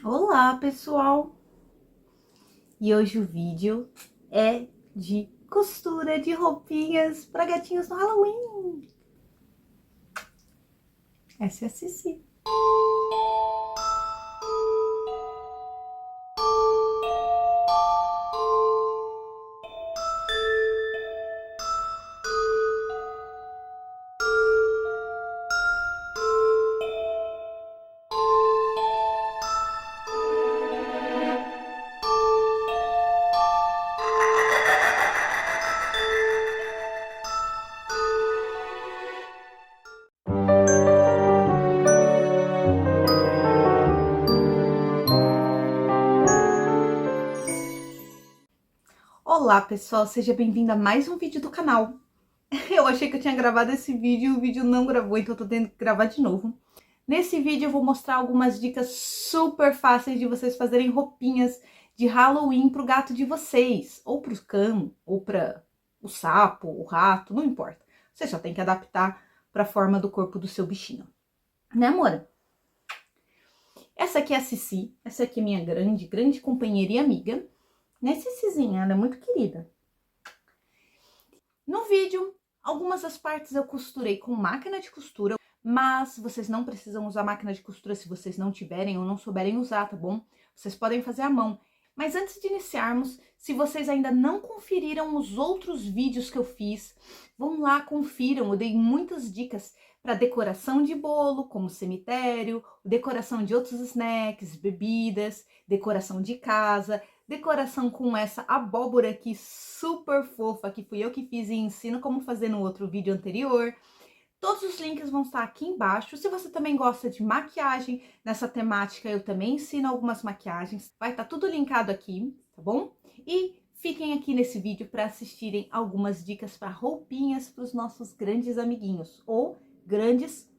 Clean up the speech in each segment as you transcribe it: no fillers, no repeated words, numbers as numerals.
Olá, pessoal! E hoje o vídeo é de costura de roupinhas para gatinhos no Halloween. Essa é a Cici. Olá, pessoal! Seja bem-vindo a mais um vídeo do canal. Eu achei que eu tinha gravado esse vídeo e o vídeo não gravou, então eu tô tendo que gravar de novo. Nesse vídeo eu vou mostrar algumas dicas super fáceis de vocês fazerem roupinhas de Halloween pro gato de vocês, ou pro cão, ou para o sapo, o rato, não importa. Você só tem que adaptar para a forma do corpo do seu bichinho. Né, amor? Essa aqui é a Cici, essa aqui é minha grande companheira e amiga. Né, Cicizinha? Ela é muito querida. No vídeo, algumas das partes eu costurei com máquina de costura, mas vocês não precisam usar máquina de costura se vocês não tiverem ou não souberem usar, tá bom? Vocês podem fazer à mão. Mas antes de iniciarmos, se vocês ainda não conferiram os outros vídeos que eu fiz, vão lá, confiram. Eu dei muitas dicas para decoração de bolo, como cemitério, decoração de outros snacks, bebidas, decoração de casa, decoração com essa abóbora aqui super fofa, que fui eu que fiz e ensino como fazer no outro vídeo anterior. Todos os links vão estar aqui embaixo. Se você também gosta de maquiagem nessa temática, eu também ensino algumas maquiagens. Vai estar tudo linkado aqui, tá bom? E fiquem aqui nesse vídeo para assistirem algumas dicas para roupinhas para os nossos grandes amiguinhos ou grandes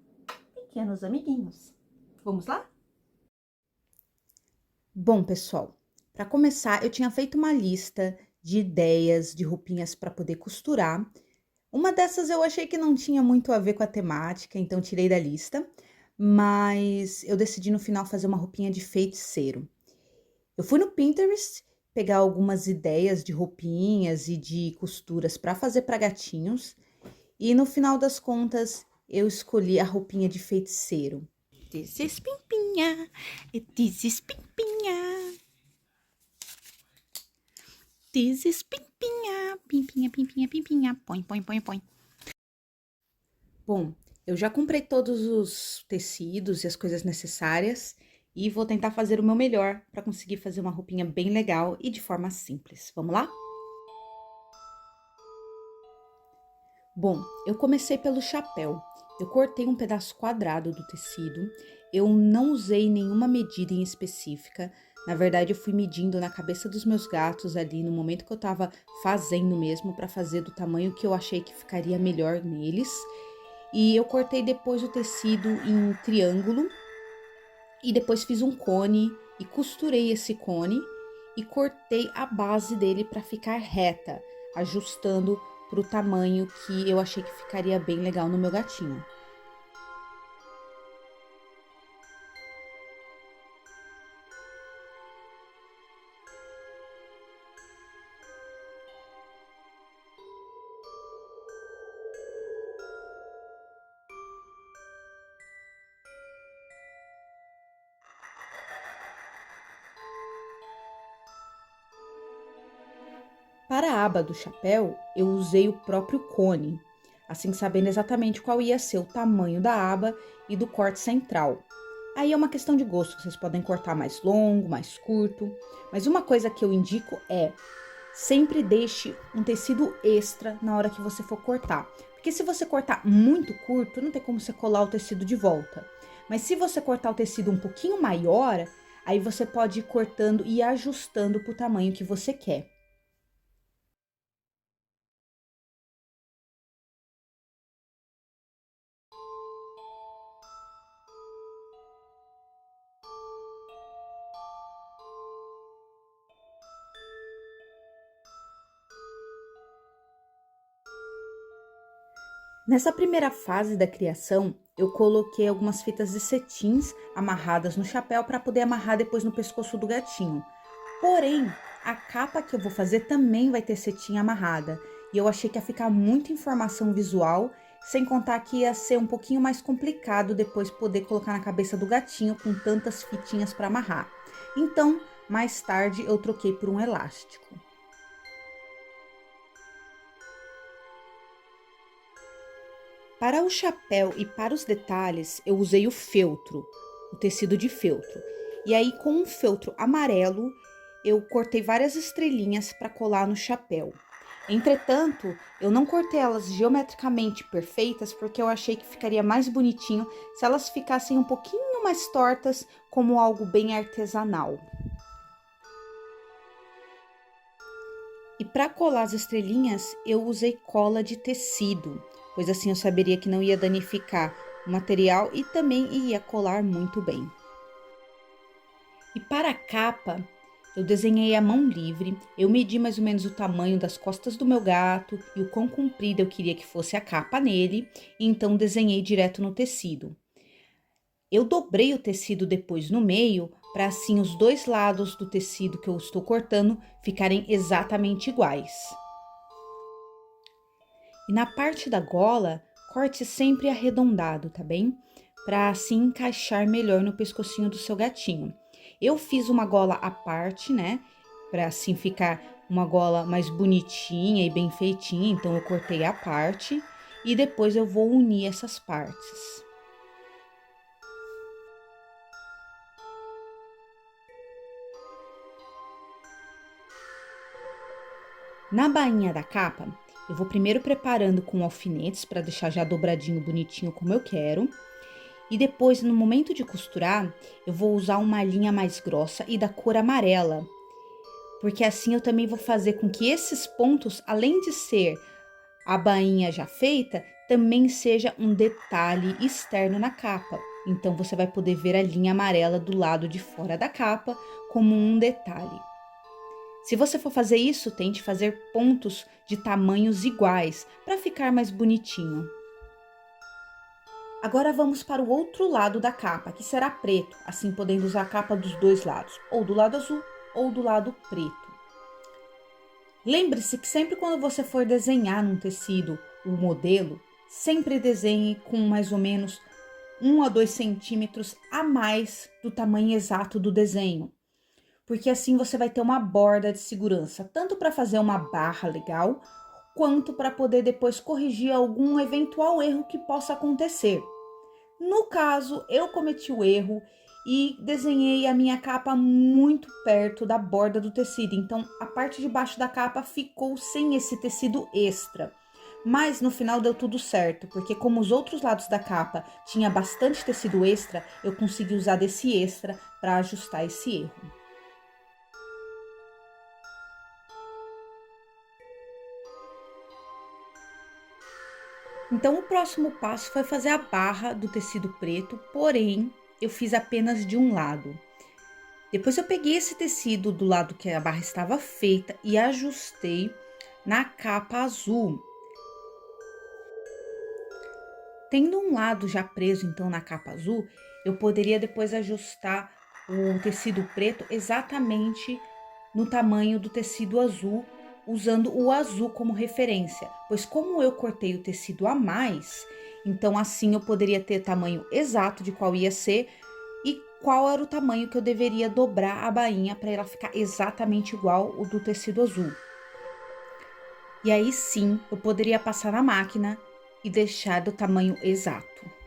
pequenos amiguinhos. Vamos lá? Bom, pessoal, para começar, eu tinha feito uma lista de ideias de roupinhas para poder costurar. Uma dessas eu achei que não tinha muito a ver com a temática, então tirei da lista, mas eu decidi no final fazer uma roupinha de feiticeiro. Eu fui no Pinterest pegar algumas ideias de roupinhas e de costuras para fazer para gatinhos, e no final das contas eu escolhi a roupinha de feiticeiro. This is Pimpinha, this is Pimpinha. This is Pimpinha, Pimpinha, Pimpinha, Pimpinha, põe, põe, põe, põe. Bom, eu já comprei todos os tecidos e as coisas necessárias e vou tentar fazer o meu melhor para conseguir fazer uma roupinha bem legal e de forma simples. Vamos lá? Bom, eu comecei pelo chapéu. Eu cortei um pedaço quadrado do tecido. Eu não usei nenhuma medida em específica. Na verdade, eu fui medindo na cabeça dos meus gatos ali no momento que eu tava fazendo mesmo, para fazer do tamanho que eu achei que ficaria melhor neles. E eu cortei depois o tecido em triângulo e depois fiz um cone e costurei esse cone e cortei a base dele para ficar reta, ajustando para o tamanho que eu achei que ficaria bem legal no meu gatinho. Para a aba do chapéu, eu usei o próprio cone, assim sabendo exatamente qual ia ser o tamanho da aba e do corte central. Aí é uma questão de gosto, vocês podem cortar mais longo, mais curto, mas uma coisa que eu indico é sempre deixe um tecido extra na hora que você for cortar, porque se você cortar muito curto, não tem como você colar o tecido de volta. Mas se você cortar o tecido um pouquinho maior, aí você pode ir cortando e ajustando para o tamanho que você quer. Nessa primeira fase da criação, eu coloquei algumas fitas de cetins amarradas no chapéu para poder amarrar depois no pescoço do gatinho. Porém, a capa que eu vou fazer também vai ter cetim amarrada. E eu achei que ia ficar muita informação visual, sem contar que ia ser um pouquinho mais complicado depois poder colocar na cabeça do gatinho com tantas fitinhas para amarrar. Então, mais tarde eu troquei por um elástico. Para o chapéu e para os detalhes, eu usei o feltro, o tecido de feltro. E aí, com um feltro amarelo, eu cortei várias estrelinhas para colar no chapéu. Entretanto, eu não cortei elas geometricamente perfeitas, porque eu achei que ficaria mais bonitinho se elas ficassem um pouquinho mais tortas, como algo bem artesanal. E para colar as estrelinhas, eu usei cola de tecido, pois assim eu saberia que não ia danificar o material e também ia colar muito bem. E para a capa, eu desenhei à mão livre, eu medi mais ou menos o tamanho das costas do meu gato e o quão comprida eu queria que fosse a capa nele, e então desenhei direto no tecido. Eu dobrei o tecido depois no meio, para assim os dois lados do tecido que eu estou cortando ficarem exatamente iguais. E na parte da gola, corte sempre arredondado, tá bem? Para assim encaixar melhor no pescocinho do seu gatinho. Eu fiz uma gola à parte, né? Para assim ficar uma gola mais bonitinha e bem feitinha, então eu cortei a parte e depois eu vou unir essas partes. Na bainha da capa, eu vou primeiro preparando com alfinetes para deixar já dobradinho bonitinho como eu quero. E depois, no momento de costurar, eu vou usar uma linha mais grossa e da cor amarela. Porque assim eu também vou fazer com que esses pontos, além de ser a bainha já feita, também seja um detalhe externo na capa. Então, você vai poder ver a linha amarela do lado de fora da capa como um detalhe. Se você for fazer isso, tente fazer pontos de tamanhos iguais para ficar mais bonitinho. Agora vamos para o outro lado da capa, que será preto, assim podendo usar a capa dos dois lados, ou do lado azul ou do lado preto. Lembre-se que sempre quando você for desenhar num tecido o modelo, sempre desenhe com mais ou menos 1 a 2 centímetros a mais do tamanho exato do desenho. Porque assim você vai ter uma borda de segurança, tanto para fazer uma barra legal, quanto para poder depois corrigir algum eventual erro que possa acontecer. No caso, eu cometi o erro e desenhei a minha capa muito perto da borda do tecido, então a parte de baixo da capa ficou sem esse tecido extra. Mas no final deu tudo certo, porque como os outros lados da capa tinha bastante tecido extra, eu consegui usar desse extra para ajustar esse erro. Então, o próximo passo foi fazer a barra do tecido preto, porém, eu fiz apenas de um lado. Depois eu peguei esse tecido do lado que a barra estava feita e ajustei na capa azul. Tendo um lado já preso, então, na capa azul, eu poderia depois ajustar o tecido preto exatamente no tamanho do tecido azul, usando o azul como referência, pois como eu cortei o tecido a mais, então assim eu poderia ter tamanho exato de qual ia ser e qual era o tamanho que eu deveria dobrar a bainha para ela ficar exatamente igual o do tecido azul. E aí sim, eu poderia passar na máquina e deixar do tamanho exato.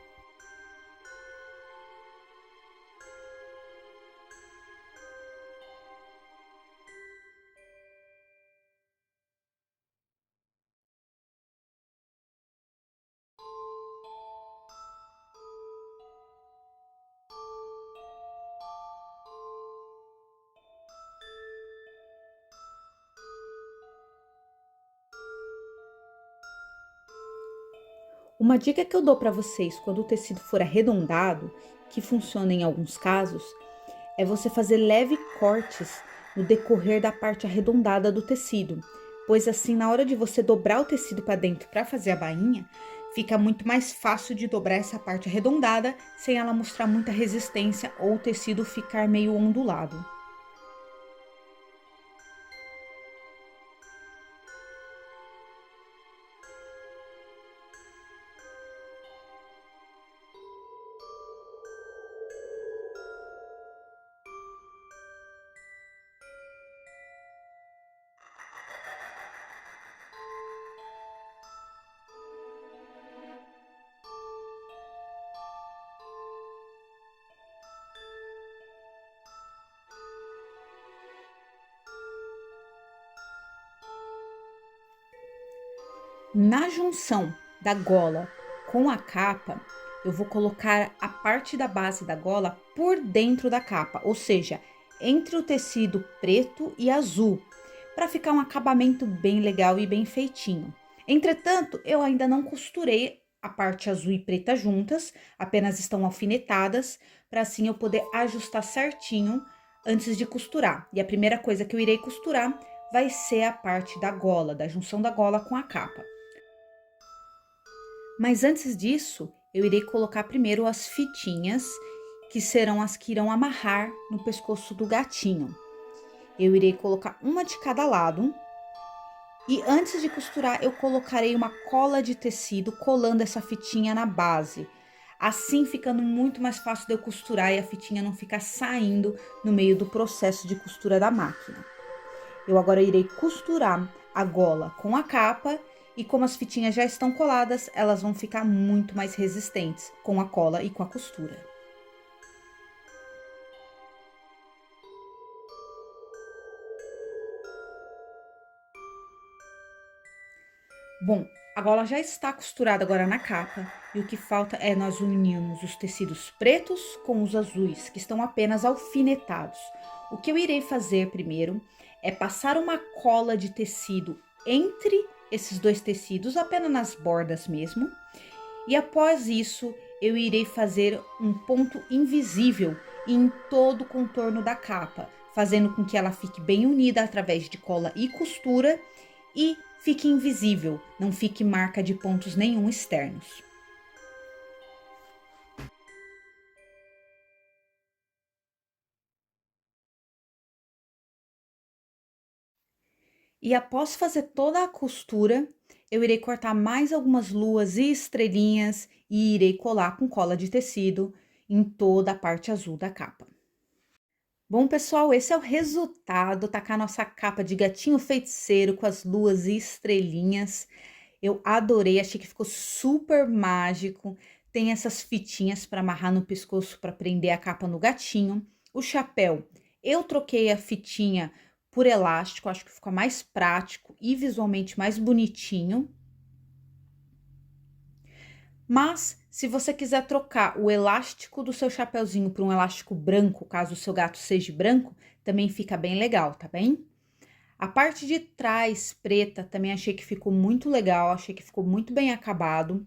Uma dica que eu dou para vocês quando o tecido for arredondado, que funciona em alguns casos, é você fazer leve cortes no decorrer da parte arredondada do tecido, pois assim na hora de você dobrar o tecido para dentro para fazer a bainha, Fica muito mais fácil de dobrar essa parte arredondada, sem ela mostrar muita resistência ou o tecido ficar meio ondulado. Na junção da gola com a capa, eu vou colocar a parte da base da gola por dentro da capa, ou seja, entre o tecido preto e azul, para ficar um acabamento bem legal e bem feitinho. Entretanto, eu ainda não costurei a parte azul e preta juntas, apenas estão alfinetadas, para assim eu poder ajustar certinho antes de costurar. E a primeira coisa que eu irei costurar vai ser a parte da gola, da junção da gola com a capa. Mas antes disso, eu irei colocar primeiro as fitinhas, que serão as que irão amarrar no pescoço do gatinho. Eu irei colocar uma de cada lado. E antes de costurar, eu colocarei uma cola de tecido colando essa fitinha na base. Assim, ficando muito mais fácil de eu costurar e a fitinha não ficar saindo no meio do processo de costura da máquina. Eu agora irei costurar a gola com a capa. E como as fitinhas já estão coladas, elas vão ficar muito mais resistentes com a cola e com a costura. Bom, a gola já está costurada agora na capa e o que falta é nós unirmos os tecidos pretos com os azuis, que estão apenas alfinetados. O que eu irei fazer primeiro é passar uma cola de tecido entre esses dois tecidos, apenas nas bordas mesmo. E após isso, eu irei fazer um ponto invisível em todo o contorno da capa, fazendo com que ela fique bem unida através de cola e costura e fique invisível, não fique marca de pontos nenhum externos. E após fazer toda a costura, eu irei cortar mais algumas luas e estrelinhas e irei colar com cola de tecido em toda a parte azul da capa. Bom, pessoal, esse é o resultado, tá com a nossa capa de gatinho feiticeiro com as luas e estrelinhas. Eu adorei, achei que ficou super mágico. Tem essas fitinhas para amarrar no pescoço para prender a capa no gatinho. O chapéu, eu troquei a fitinha por elástico, acho que ficou mais prático e visualmente mais bonitinho. Mas, se você quiser trocar o elástico do seu chapeuzinho por um elástico branco, caso o seu gato seja branco, também fica bem legal, tá bem? A parte de trás preta também achei que ficou muito legal, achei que ficou muito bem acabado.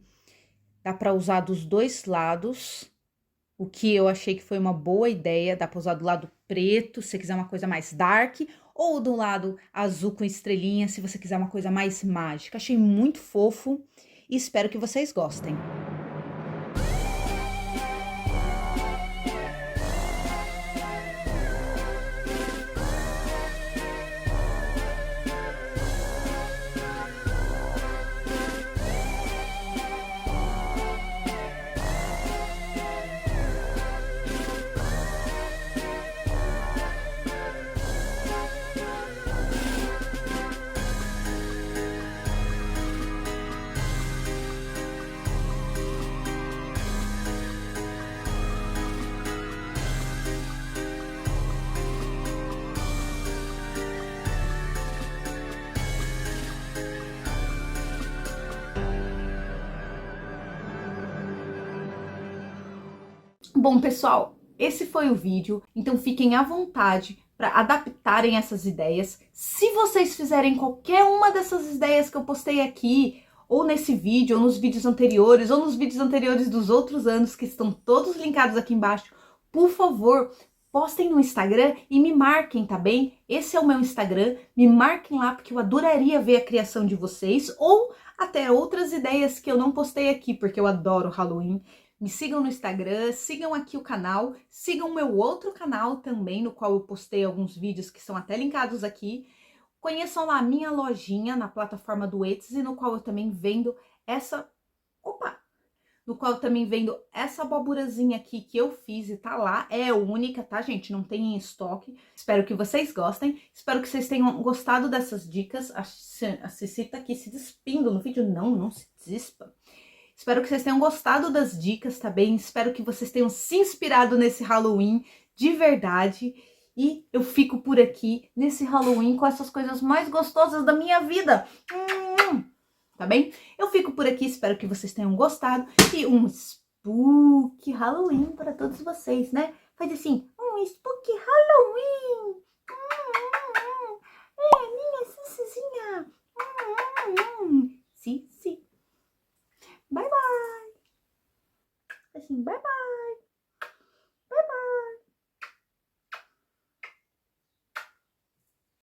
Dá para usar dos dois lados, o que eu achei que foi uma boa ideia. Dá para usar do lado preto, se você quiser uma coisa mais dark, ou do lado azul com estrelinha, se você quiser uma coisa mais mágica. Achei muito fofo e espero que vocês gostem. Bom, pessoal, esse foi o vídeo, então fiquem à vontade para adaptarem essas ideias. Se vocês fizerem qualquer uma dessas ideias que eu postei aqui, ou nesse vídeo, ou nos vídeos anteriores, ou nos vídeos anteriores dos outros anos, que estão todos linkados aqui embaixo, por favor, postem no Instagram e me marquem, tá bem? Esse é o meu Instagram, me marquem lá, porque eu adoraria ver a criação de vocês, ou até outras ideias que eu não postei aqui, porque eu adoro Halloween. Me sigam no Instagram, sigam aqui o canal, sigam o meu outro canal também, no qual eu postei alguns vídeos que são até linkados aqui. Conheçam lá a minha lojinha na plataforma do Etsy, no qual eu também vendo essa... Opa! No qual eu também vendo essa aboburazinha aqui que eu fiz e tá lá. É única, tá, gente? Não tem em estoque. Espero que vocês gostem. Espero que vocês tenham gostado dessas dicas. A Cici tá aqui se despindo no vídeo. Não se despa. Espero que vocês tenham gostado das dicas, tá bem? Espero que vocês tenham se inspirado nesse Halloween de verdade. E eu fico por aqui nesse Halloween com essas coisas mais gostosas da minha vida. Tá bem? Eu fico por aqui, espero que vocês tenham gostado. E um Spooky Halloween para todos vocês, né? Faz assim, um Spooky Halloween!